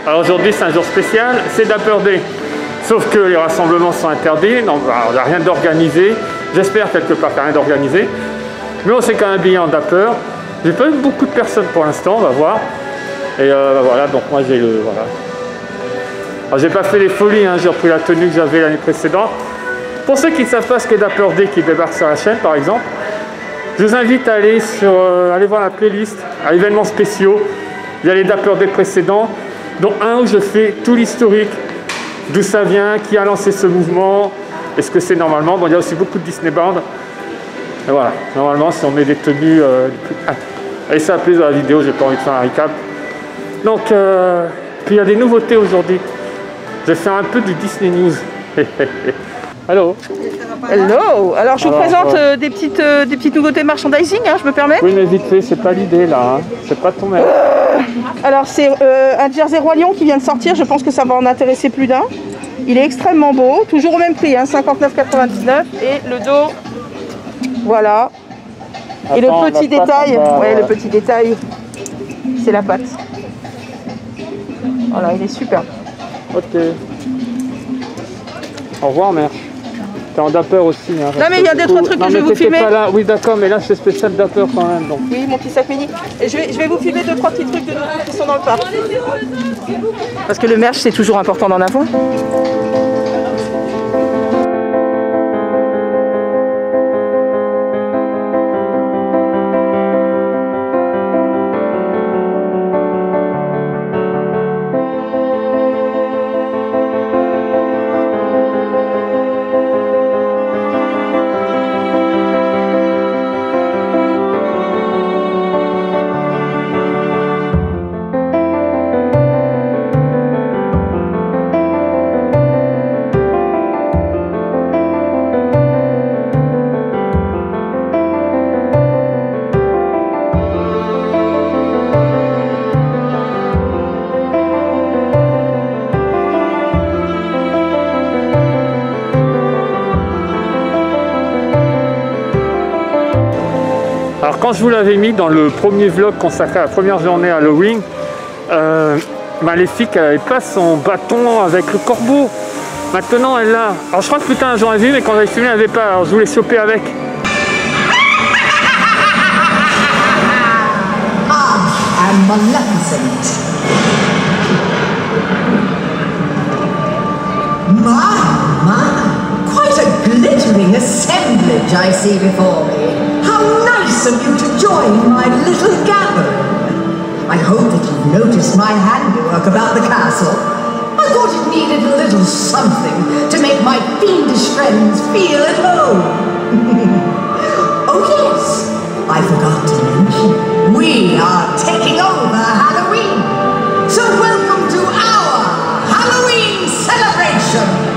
Alors aujourd'hui c'est un jour spécial, c'est Dapper Day. Sauf que les rassemblements sont interdits, donc on n'a rien d'organisé. J'espère quelque part qu'il n'y a rien d'organisé. Mais on s'est quand même habillé en Dapper. J'ai pas eu beaucoup de personnes pour l'instant, on va voir. Et voilà, donc moi j'ai le... Voilà. Alors j'ai pas fait les folies, hein, j'ai repris la tenue que j'avais l'année précédente. Pour ceux qui ne savent pas ce qu'est Dapper Day qui débarque sur la chaîne par exemple, je vous invite à aller, aller voir la playlist à événements spéciaux. Il y a les Dapper Day précédents, dont un où je fais tout l'historique, d'où ça vient, qui a lancé ce mouvement, et ce que c'est normalement. Bon, il y a aussi beaucoup de Disney Band. Et voilà, normalement si on met des tenues... allez, ça a plu dans la vidéo, j'ai pas envie de faire un recap. Donc, puis il y a des nouveautés aujourd'hui. Je vais faire un peu du Disney News. Allô. Hello. Alors je vous présente des petites nouveautés merchandising, hein, je me permets. Oui mais vite fait, c'est pas l'idée là, hein. C'est pas ton mec. Alors c'est un Jersey Roi Lion qui vient de sortir, je pense que ça va en intéresser plus d'un. Il est extrêmement beau, toujours au même prix, hein, 59,99 et le dos, voilà. Et le petit détail, ouais, le petit détail, c'est la patte. Voilà, il est superbe. Ok. Au revoir mère. T'es en Dapper aussi. Hein, non mais il y a d'autres trucs que je vais vous filmer. Pas là. Oui d'accord, mais là c'est spécial Dapper quand même. Donc. Oui, mon petit sac mini. Et je vais vous filmer 2-3 petits trucs de nouveaux qui sont dans le parc. Parce que le merch c'est toujours important d'en avoir. Alors quand je vous l'avais mis dans le premier vlog consacré à la première journée Halloween, Maléfique n'avait pas son bâton avec le corbeau. Maintenant elle l'a. Alors je crois que putain j'en ai vu mais quand j'avais filmé elle n'avait pas, alors je voulais choper avec. And Maleficent. My, quite a glittering assemblage I see before me. How nice of you to join my little gathering. I hope that you've noticed my handiwork about the castle. I thought it needed a little something to make my fiendish friends feel at home. Oh yes, I forgot to mention, we are taking over Halloween. So welcome to our Halloween celebration.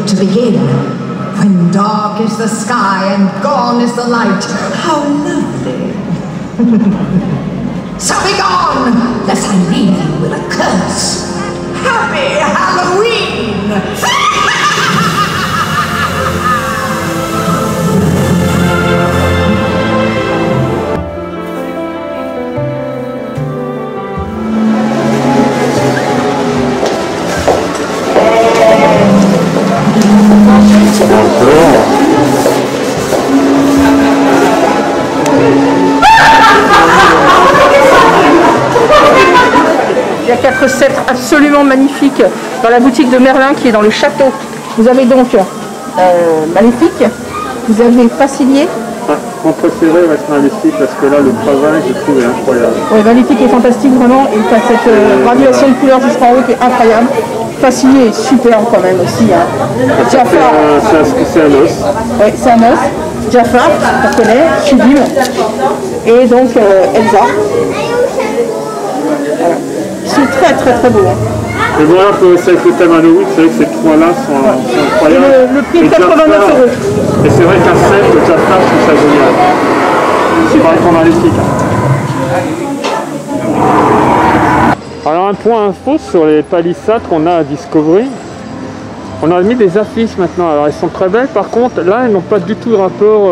To begin. When dark is the sky and gone is the light. How lovely. So be gone, lest I leave you with a curse. Happy Halloween! Il y a 4 sceptres absolument magnifiques dans la boutique de Merlin qui est dans le château. Vous avez donc Maléfique, vous avez Facilier, Mon préféré reste Maléfique parce que là, le travail, je trouve, est incroyable. Oui, Maléfique est fantastique, vraiment. Et tu as cette gradation de couleurs jusqu'en haut qui est incroyable. Fasciné est superbe quand même aussi. Hein. Jafar. C'est un os. Oui, c'est un os. Jafar, on connaît, sublime. Et donc Elsa. Voilà. Ils sont très très très beaux. Hein. Et voilà, pour essayer avec le thème Halloween, c'est vrai que ces trois-là sont incroyables. Le prix est 89 €. Et c'est vrai qu'un set de Jafar, je trouve ça génial. C'est pareil pour Maléfique. Alors un point info sur les palissades qu'on a à Discovery. On a mis des affiches maintenant, alors elles sont très belles, par contre là elles n'ont pas du tout de rapport,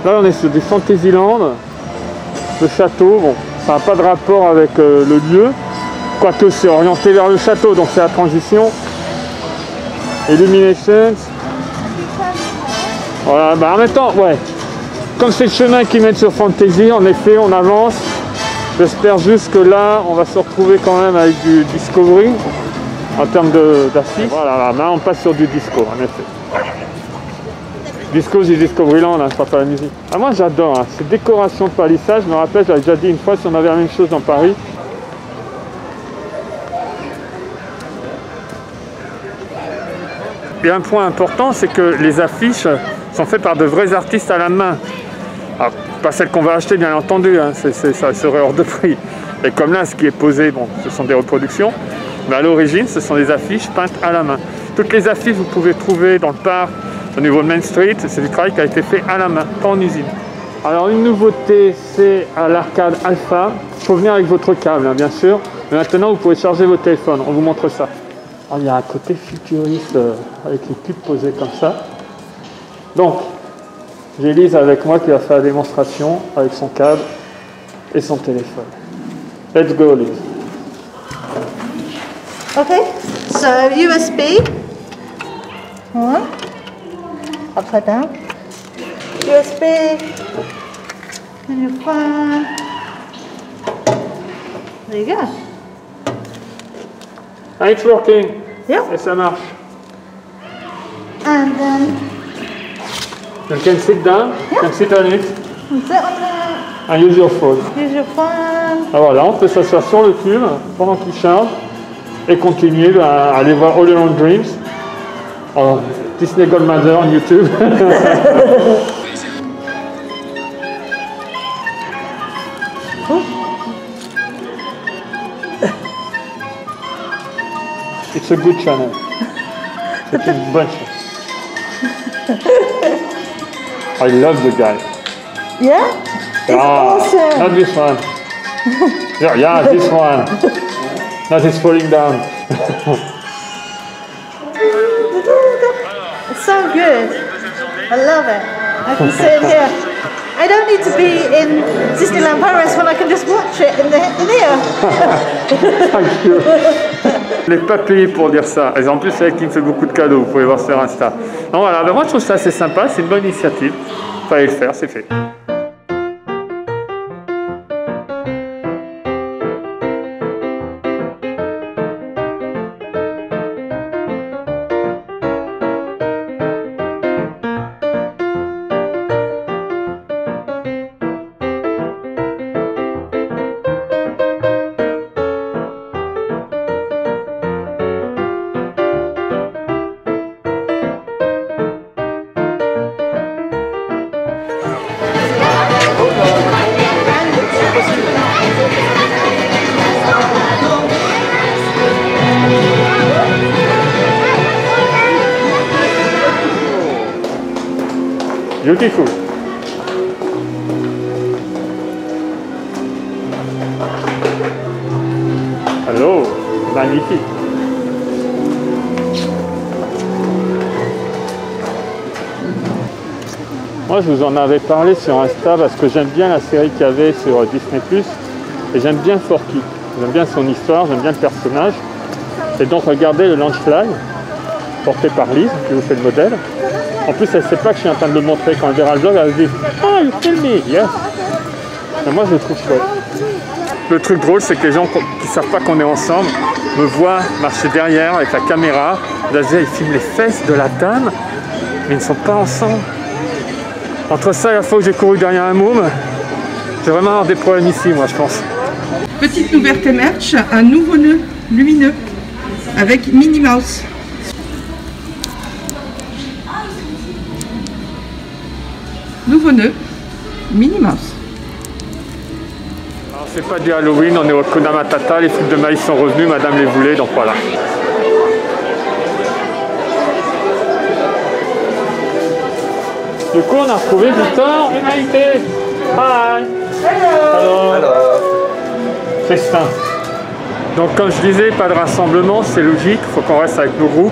là on est sur du Fantasyland, le château, bon ça n'a pas de rapport avec le lieu, quoique c'est orienté vers le château, donc c'est la transition. Illuminations, voilà, bah en même temps, ouais, comme c'est le chemin qui mène sur Fantasy, en effet on avance. J'espère juste que là, on va se retrouver quand même avec du Discovery en termes d'affiches. Voilà, là, on passe sur du disco, en effet. Disco, c'est Discoveryland, hein, je parle pas de la musique. Ah, moi, j'adore hein, ces décorations de palissade. Je me rappelle, j'avais déjà dit une fois si on avait la même chose dans Paris. Et un point important, c'est que les affiches sont faites par de vrais artistes à la main. Alors, pas celle qu'on va acheter bien entendu, hein, ça serait hors de prix. Et comme là, ce qui est posé, bon, ce sont des reproductions, mais à l'origine, ce sont des affiches peintes à la main. Toutes les affiches que vous pouvez trouver dans le parc, au niveau de Main Street, c'est du travail qui a été fait à la main, pas en usine. Alors une nouveauté, c'est à l'arcade Alpha. Il faut venir avec votre câble, hein, bien sûr. Mais maintenant, vous pouvez charger votre téléphone. On vous montre ça. Alors, il y a un côté futuriste avec les cubes posés comme ça. Donc, j'ai Lise avec moi qui va faire la démonstration avec son câble et son téléphone. Let's go, Lise. Okay, so USB. One. Upside down. USB. And your phone. There you go. And it's working. Yep. Et ça marche. And then You can sit down, you can sit on it, sit on there. and use your phone. Use your phone. Alors voilà, on peut s'asseoir sur le cube pendant qu'il charge et continuer à aller voir All Around Dreams. Alors, Disney Godmother on YouTube. It's a good channel. C'est une bonne chaîne. I love the guy. Yeah? It's awesome. Not this one. Yeah, this one. Not it's falling down. It's so good. I love it. I can sit here. I don't need to be in Disneyland Paris when I can just watch it in here. Thank you. Je n'ai pas payé pour dire ça. Et en plus, c'est elle qui me fait beaucoup de cadeaux. Vous pouvez voir sur Insta. Donc voilà, ben moi je trouve ça assez sympa. C'est une bonne initiative. Il fallait le faire, c'est fait. Beautiful. Hello, magnifique. Moi, je vous en avais parlé sur Insta parce que j'aime bien la série qu'il y avait sur Disney+. Et j'aime bien Forky. J'aime bien son histoire, j'aime bien le personnage. Et donc, regardez le Launch Fly, porté par Lise, qui vous fait le modèle. En plus, elle ne sait pas que je suis en train de le montrer. Quand elle verra le vlog, elle se dit « Oh, you film me, yes !» Et moi, je le trouve chouette. Le truc drôle, c'est que les gens qui ne savent pas qu'on est ensemble me voient marcher derrière avec la caméra. Là, ils filment les fesses de la dame, mais ils ne sont pas ensemble. Entre ça et la fois où j'ai couru derrière un môme, j'ai vraiment avoir des problèmes ici, moi, je pense. Petite nouveauté merch, un nouveau nœud lumineux avec Minnie Mouse. Nouveau nœud, Minnie Mouse. Alors c'est pas du Halloween, on est au Hakuna Matata, les fruits de maïs sont revenus, madame les voulait, donc voilà. Du coup on a retrouvé Victor et Maïté. Hi. Hello. Hello. Festin. Donc comme je disais, pas de rassemblement, c'est logique, il faut qu'on reste avec nos groupes.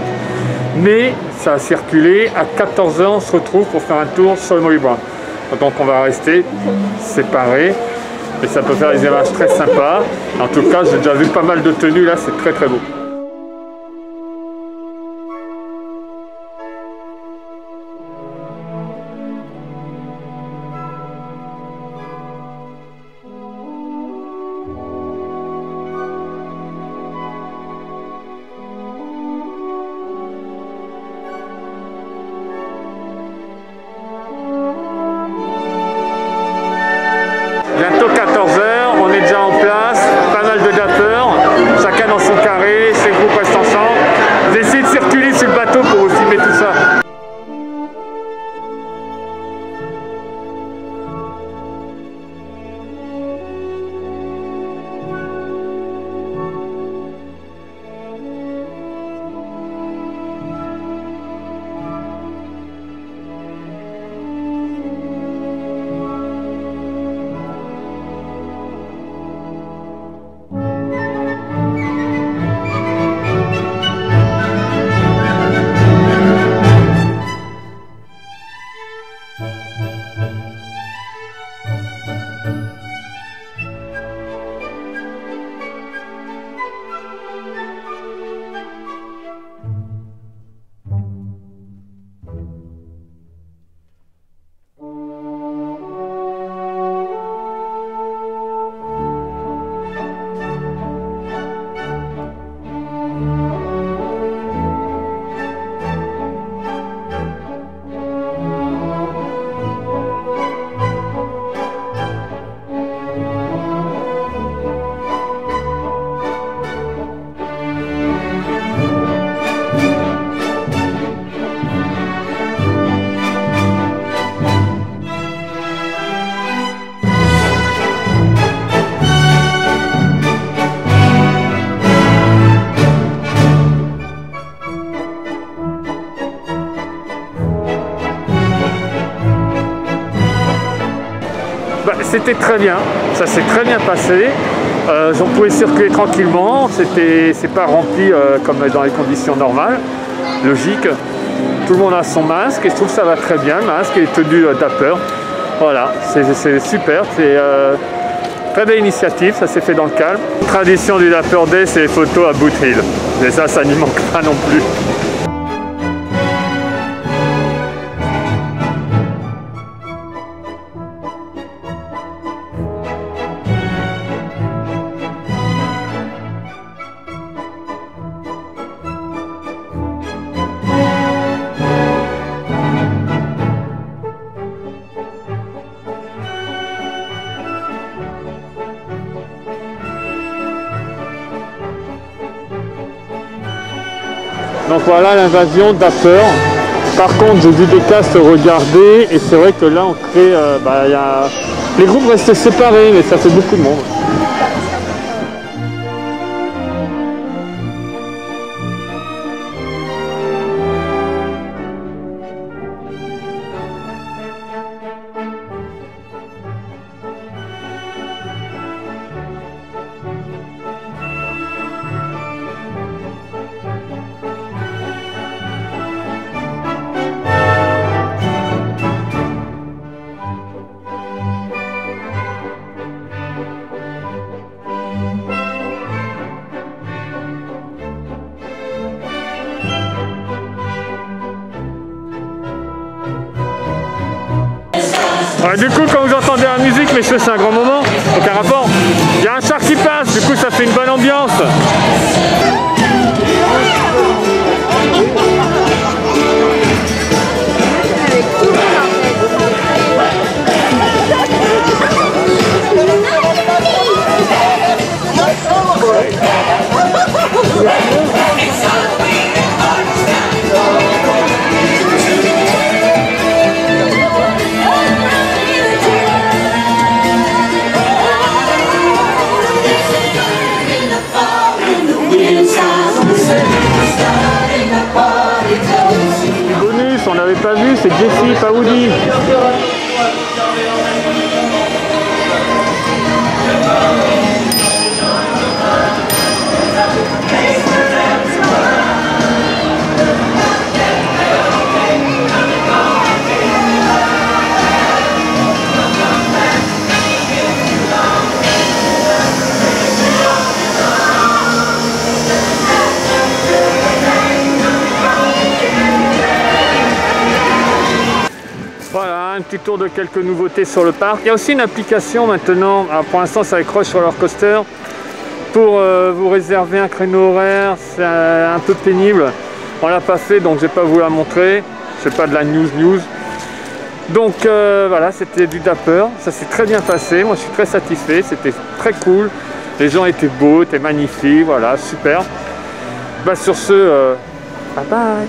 Mais ça a circulé, à 14 h on se retrouve pour faire un tour sur le Molly Brown. Donc on va rester séparés, et ça peut faire des images très sympas. En tout cas, j'ai déjà vu pas mal de tenues là, c'est très très beau. Bientôt 14 h, on est déjà en place, pas mal de dappers, chacun dans son carré, ces groupes restent ensemble. J'essaie de circuler sur le bateau pour vous filmer tout ça. C'était très bien, ça s'est très bien passé. On pouvait circuler tranquillement, c'est pas rempli comme dans les conditions normales, logique. Tout le monde a son masque et je trouve que ça va très bien, masque et tenue dapper. Voilà, c'est super, c'est très belle initiative, ça s'est fait dans le calme. La tradition du Dapper Day, c'est les photos à Boot Hill, mais ça n'y manque pas non plus. Donc voilà l'invasion Dapper. Par contre, j'ai vu des cas se regarder et c'est vrai que là on crée, les groupes restent séparés, mais ça fait beaucoup de monde. Du coup, quand vous entendez la musique, mais c'est un grand moment, aucun rapport. Il y a un char qui passe, du coup ça fait une bonne ambiance. Avec tout le monde en fait. Jessie, pas Woody. Voilà, un petit tour de quelques nouveautés sur le parc. Il y a aussi une application maintenant, alors pour l'instant c'est avec Rush Roller Coaster, pour vous réserver un créneau horaire. C'est un peu pénible. On l'a pas fait, donc je vais pas vous la montrer. C'est pas de la news. Donc voilà, c'était du Dapper. Ça s'est très bien passé. Moi je suis très satisfait. C'était très cool. Les gens étaient beaux, étaient magnifiques. Voilà, super. Bah, sur ce, bye bye.